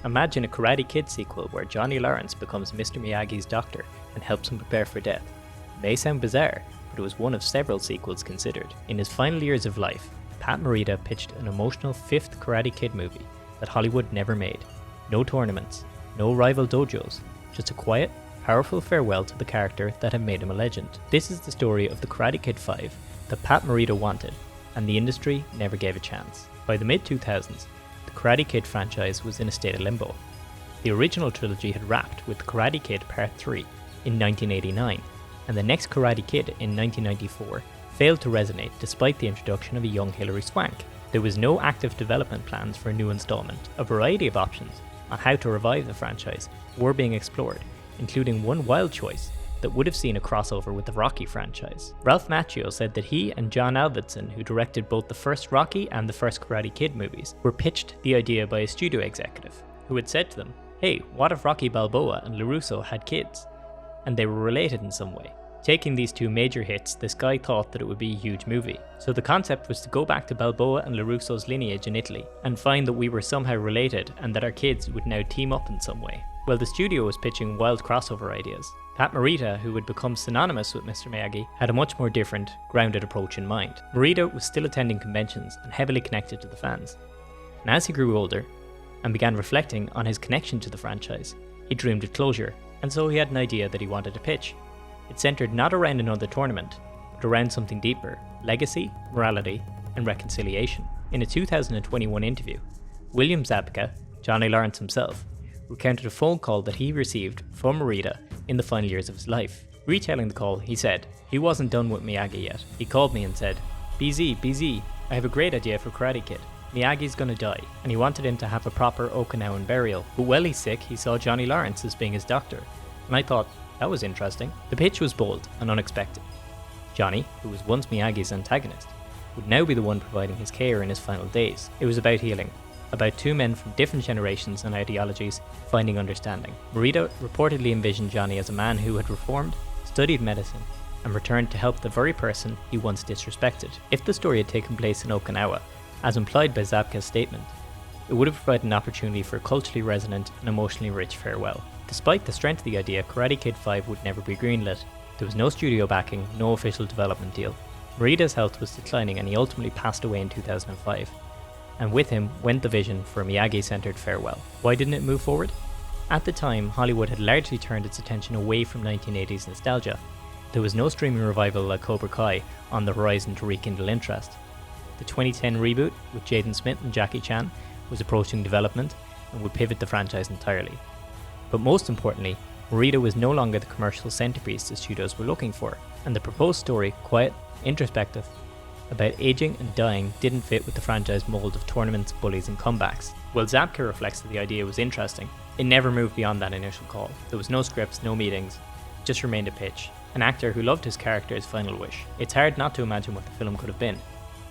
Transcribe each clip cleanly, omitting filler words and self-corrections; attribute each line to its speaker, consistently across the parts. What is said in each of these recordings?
Speaker 1: Imagine a Karate Kid sequel where Johnny Lawrence becomes Mr. Miyagi's doctor and helps him prepare for death. It may sound bizarre, but it was one of several sequels considered. In his final years of life, Pat Morita pitched an emotional fifth Karate Kid movie that Hollywood never made. No tournaments, no rival dojos, just a quiet, powerful farewell to the character that had made him a legend. This is the story of the Karate Kid 5 that Pat Morita wanted, and the industry never gave a chance. By the mid-2000s, the Karate Kid franchise was in a state of limbo. The original trilogy had wrapped with Karate Kid Part 3 in 1989, and the next Karate Kid in 1994 failed to resonate despite the introduction of a young Hilary Swank. There was no active development plans for a new installment. A variety of options on how to revive the franchise were being explored, including one wild choice that would have seen a crossover with the Rocky franchise. Ralph Macchio said that he and John Avildsen, who directed both the first Rocky and the first Karate Kid movies, were pitched the idea by a studio executive, who had said to them, "Hey, what if Rocky Balboa and LaRusso had kids? And they were related in some way." Taking these two major hits, this guy thought that it would be a huge movie. So the concept was to go back to Balboa and LaRusso's lineage in Italy and find that we were somehow related and that our kids would now team up in some way. Well, the studio was pitching wild crossover ideas. Pat Morita, who would become synonymous with Mr. Miyagi, had a much more different, grounded approach in mind. Morita was still attending conventions and heavily connected to the fans. And as he grew older and began reflecting on his connection to the franchise, he dreamed of closure, and so he had an idea that he wanted to pitch. It centered not around another tournament, but around something deeper: legacy, morality, and reconciliation. In a 2021 interview, William Zabka, Johnny Lawrence himself, recounted a phone call that he received from Morita in the final years of his life. Retelling the call, he said, "He wasn't done with Miyagi yet. He called me and said, BZ, I have a great idea for Karate Kid. Miyagi's gonna die, and he wanted him to have a proper Okinawan burial. But while he's sick, he saw Johnny Lawrence as being his doctor. And I thought, that was interesting." The pitch was bold and unexpected. Johnny, who was once Miyagi's antagonist, would now be the one providing his care in his final days. It was about healing, about two men from different generations and ideologies finding understanding. Morita reportedly envisioned Johnny as a man who had reformed, studied medicine, and returned to help the very person he once disrespected. If the story had taken place in Okinawa, as implied by Zabka's statement, it would have provided an opportunity for a culturally resonant and emotionally rich farewell. Despite the strength of the idea, Karate Kid 5 would never be greenlit. There was no studio backing, no official development deal. Morita's health was declining and he ultimately passed away in 2005. And with him went the vision for a Miyagi-centered farewell. Why didn't it move forward? At the time, Hollywood had largely turned its attention away from 1980s nostalgia. There was no streaming revival like Cobra Kai on the horizon to rekindle interest. The 2010 reboot with Jaden Smith and Jackie Chan was approaching development and would pivot the franchise entirely. But most importantly, Morita was no longer the commercial centerpiece the studios were looking for, and the proposed story, quiet, introspective, about aging and dying, didn't fit with the franchise mold of tournaments, bullies and comebacks. While Zabka reflects that the idea was interesting, it never moved beyond that initial call. There was no scripts, no meetings, it just remained a pitch. An actor who loved his character's final wish. It's hard not to imagine what the film could have been.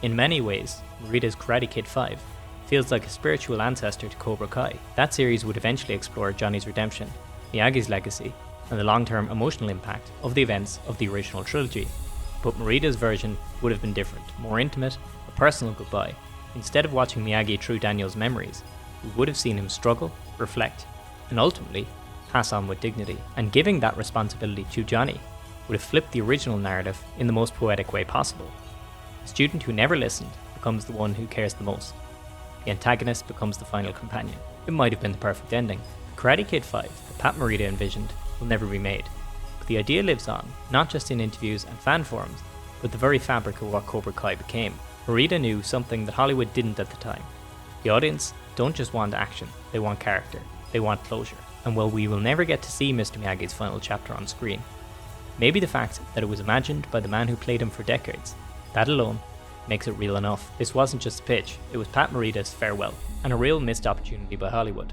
Speaker 1: In many ways, Morita's Karate Kid 5 feels like a spiritual ancestor to Cobra Kai. That series would eventually explore Johnny's redemption, Miyagi's legacy, and the long-term emotional impact of the events of the original trilogy. But Morita's version would have been different, more intimate, a personal goodbye. Instead of watching Miyagi through Daniel's memories, we would have seen him struggle, reflect, and ultimately pass on with dignity. And giving that responsibility to Johnny would have flipped the original narrative in the most poetic way possible. The student who never listened becomes the one who cares the most. The antagonist becomes the final companion. It might have been the perfect ending. The Karate Kid 5 that Pat Morita envisioned will never be made. But the idea lives on, not just in interviews and fan forums, but the very fabric of what Cobra Kai became. Morita knew something that Hollywood didn't at the time. The audience don't just want action, they want character, they want closure. And while we will never get to see Mr. Miyagi's final chapter on screen, maybe the fact that it was imagined by the man who played him for decades, that alone makes it real enough. This wasn't just a pitch, it was Pat Morita's farewell, and a real missed opportunity by Hollywood.